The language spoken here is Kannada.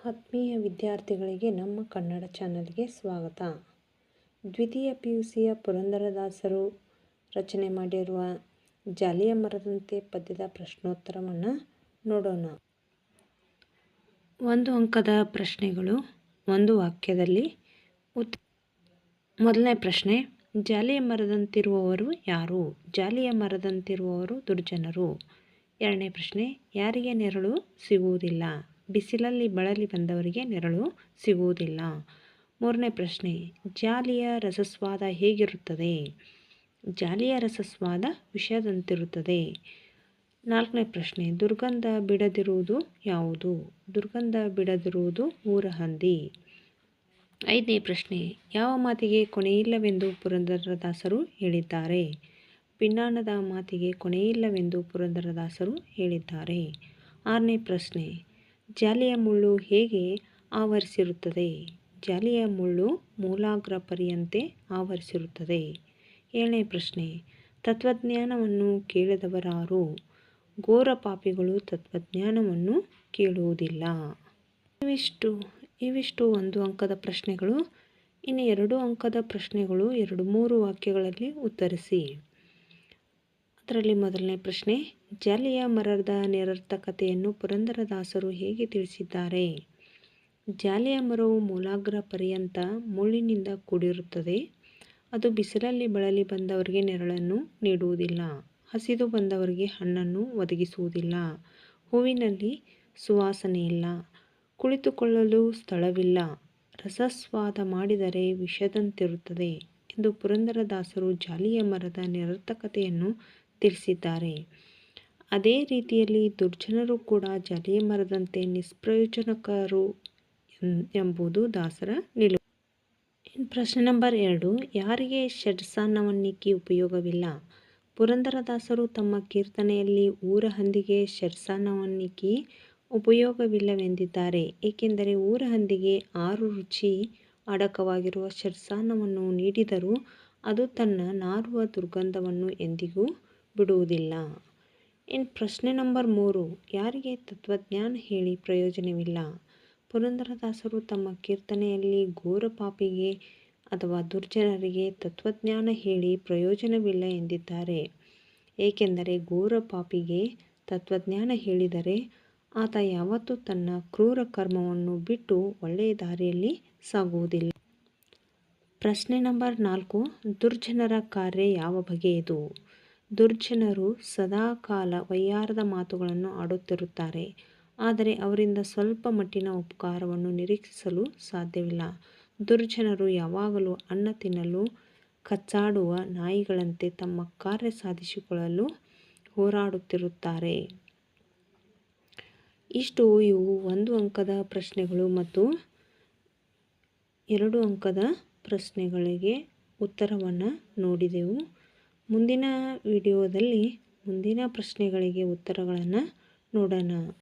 ಆತ್ಮೀಯ ವಿದ್ಯಾರ್ಥಿಗಳಿಗೆ ನಮ್ಮ ಕನ್ನಡ ಚಾನಲ್ಗೆ ಸ್ವಾಗತ. ದ್ವಿತೀಯ PUCಯ ಪುರಂದರದಾಸರು ರಚನೆ ಮಾಡಿರುವ ಜಾಲಿಯ ಮರದಂತೆ ಪದ್ಯದ ಪ್ರಶ್ನೋತ್ತರವನ್ನು ನೋಡೋಣ. 1 ಅಂಕದ ಪ್ರಶ್ನೆಗಳು, 1 ವಾಕ್ಯದಲ್ಲಿ ಮೊದಲನೇ ಪ್ರಶ್ನೆ, ಜಾಲಿಯ ಮರದಂತಿರುವವರು ಯಾರು? ಜಾಲಿಯ ಮರದಂತಿರುವವರು ದುರ್ಜನರು. 2ನೇ ಪ್ರಶ್ನೆ, ಯಾರಿಗೆ ನೆರಳು ಸಿಗುವುದಿಲ್ಲ? ಬಿಸಿಲಲ್ಲಿ ಬಳಲಿ ಬಂದವರಿಗೆ ನೆರಳು ಸಿಗುವುದಿಲ್ಲ. 3ನೇ ಪ್ರಶ್ನೆ, ಜಾಲಿಯ ರಸಸ್ವಾದ ಹೇಗಿರುತ್ತದೆ? ಜಾಲಿಯ ರಸಸ್ವಾದ ವಿಷದಂತಿರುತ್ತದೆ. 4ನೇ ಪ್ರಶ್ನೆ, ದುರ್ಗಂಧ ಬಿಡದಿರುವುದು ಯಾವುದು? ದುರ್ಗಂಧ ಬಿಡದಿರುವುದು ಊರಹಂದಿ. 5ನೇ ಪ್ರಶ್ನೆ, ಯಾವ ಮಾತಿಗೆ ಕೊನೆಯಿಲ್ಲವೆಂದು ಪುರಂದರದಾಸರು ಹೇಳಿದ್ದಾರೆ? ಪಿನ್ನಾಣದ ಮಾತಿಗೆ ಕೊನೆಯಿಲ್ಲವೆಂದು ಪುರಂದರದಾಸರು ಹೇಳಿದ್ದಾರೆ. 6ನೇ ಪ್ರಶ್ನೆ, ಜಾಲಿಯ ಮುಳ್ಳು ಹೇಗೆ ಆವರಿಸಿರುತ್ತದೆ? ಜಾಲಿಯ ಮುಳ್ಳು ಮೂಲಾಗ್ರ ಪರ್ಯಂತೆ ಆವರಿಸಿರುತ್ತದೆ. 7ನೇ ಪ್ರಶ್ನೆ, ತತ್ವಜ್ಞಾನವನ್ನು ಕೇಳದವರಾರು? ಘೋರ ಪಾಪಿಗಳು ತತ್ವಜ್ಞಾನವನ್ನು ಕೇಳುವುದಿಲ್ಲ. ಇವಿಷ್ಟು 1 ಅಂಕದ ಪ್ರಶ್ನೆಗಳು. ಇನ್ನು 2 ಅಂಕದ ಪ್ರಶ್ನೆಗಳು 2-3 ವಾಕ್ಯಗಳಲ್ಲಿ ಉತ್ತರಿಸಿ. ಅದರಲ್ಲಿ ಮೊದಲನೇ ಪ್ರಶ್ನೆ, ಜಾಲಿಯ ಮರದ ನಿರರ್ಥಕತೆಯನ್ನು ಪುರಂದರದಾಸರು ಹೇಗೆ ತಿಳಿಸಿದ್ದಾರೆ? ಜಾಲಿಯ ಮರವು ಮೂಲಾಗ್ರ ಪರ್ಯಂತ ಮುಳ್ಳಿನಿಂದ ಕೂಡಿರುತ್ತದೆ. ಅದು ಬಿಸಿಲಲ್ಲಿ ಬಳಲಿ ಬಂದವರಿಗೆ ನೆರಳನ್ನು ನೀಡುವುದಿಲ್ಲ. ಹಸಿದು ಬಂದವರಿಗೆ ಹಣ್ಣನ್ನು ಒದಗಿಸುವುದಿಲ್ಲ. ಹೂವಿನಲ್ಲಿ ಸುವಾಸನೆಯಿಲ್ಲ. ಕುಳಿತುಕೊಳ್ಳಲು ಸ್ಥಳವಿಲ್ಲ. ರಸಸ್ವಾದ ಮಾಡಿದರೆ ವಿಷದಂತಿರುತ್ತದೆ ಎಂದು ಪುರಂದರದಾಸರು ಜಾಲಿಯ ಮರದ ನಿರರ್ಥಕತೆಯನ್ನು ತಿಳಿಸಿದ್ದಾರೆ. ಅದೇ ರೀತಿಯಲ್ಲಿ ದುರ್ಜನರು ಕೂಡ ಜಾಲಿಯ ಮರದಂತೆ ನಿಷ್ಪ್ರಯೋಜನಕರು ಎಂಬುದು ದಾಸರ ನಿಲುವು. ಪ್ರಶ್ನೆ ನಂಬರ್ 2, ಯಾರಿಗೆ ಷಡ್ಸಾನ್ನವನ್ನಿಕ್ಕಿ ಉಪಯೋಗವಿಲ್ಲ? ಪುರಂದರದಾಸರು ತಮ್ಮ ಕೀರ್ತನೆಯಲ್ಲಿ ಊರಹಂದಿಗೆ ಷಡ್ಸಾನ್ನವನ್ನಿಕ್ಕಿ ಉಪಯೋಗವಿಲ್ಲವೆಂದಿದ್ದಾರೆ. ಏಕೆಂದರೆ ಊರಹಂದಿಗೆ 6 ರುಚಿ ಅಡಕವಾಗಿರುವ ಷಡ್ಸಾನ್ನವನ್ನು ನೀಡಿದರೂ ಅದು ತನ್ನ ನಾರುವ ದುರ್ಗಂಧವನ್ನು ಎಂದಿಗೂ ಬಿಡುವುದಿಲ್ಲ. ಪ್ರಶ್ನೆ ನಂಬರ್ 3, ಯಾರಿಗೆ ತತ್ವಜ್ಞಾನ ಹೇಳಿ ಪ್ರಯೋಜನವಿಲ್ಲ? ಪುರಂದರದಾಸರು ತಮ್ಮ ಕೀರ್ತನೆಯಲ್ಲಿ ಘೋರ ಪಾಪಿಗೆ ಅಥವಾ ದುರ್ಜನರಿಗೆ ತತ್ವಜ್ಞಾನ ಹೇಳಿ ಪ್ರಯೋಜನವಿಲ್ಲ ಎಂದಿದ್ದಾರೆ. ಏಕೆಂದರೆ ಘೋರ ಪಾಪಿಗೆ ತತ್ವಜ್ಞಾನ ಹೇಳಿದರೆ ಆತ ಯಾವತ್ತೂ ತನ್ನ ಕ್ರೂರ ಕರ್ಮವನ್ನು ಬಿಟ್ಟು ಒಳ್ಳೆಯ ದಾರಿಯಲ್ಲಿ ಸಾಗುವುದಿಲ್ಲ. ಪ್ರಶ್ನೆ ನಂಬರ್ 4, ದುರ್ಜನರ ಕಾರ್ಯ ಯಾವ ಬಗೆಯದು? ದುರ್ಜನರು ಸದಾಕಾಲ ವಯ್ಯಾರದ ಮಾತುಗಳನ್ನು ಆಡುತ್ತಿರುತ್ತಾರೆ. ಆದರೆ ಅವರಿಂದ ಸ್ವಲ್ಪ ಮಟ್ಟಿನ ಉಪಕಾರವನ್ನು ನಿರೀಕ್ಷಿಸಲು ಸಾಧ್ಯವಿಲ್ಲ. ದುರ್ಜನರು ಯಾವಾಗಲೂ ಅನ್ನ ತಿನ್ನಲು ಕಚ್ಚಾಡುವ ನಾಯಿಗಳಂತೆ ತಮ್ಮ ಕಾರ್ಯ ಸಾಧಿಸಿಕೊಳ್ಳಲು ಹೋರಾಡುತ್ತಿರುತ್ತಾರೆ. ಇವು 1 ಅಂಕದ ಪ್ರಶ್ನೆಗಳು ಮತ್ತು 2 ಅಂಕದ ಪ್ರಶ್ನೆಗಳಿಗೆ ಉತ್ತರವನ್ನು ನೋಡಿದೆವು. ಮುಂದಿನ ವಿಡಿಯೋದಲ್ಲಿ ಮುಂದಿನ ಪ್ರಶ್ನೆಗಳಿಗೆ ಉತ್ತರಗಳನ್ನು ನೋಡೋಣ.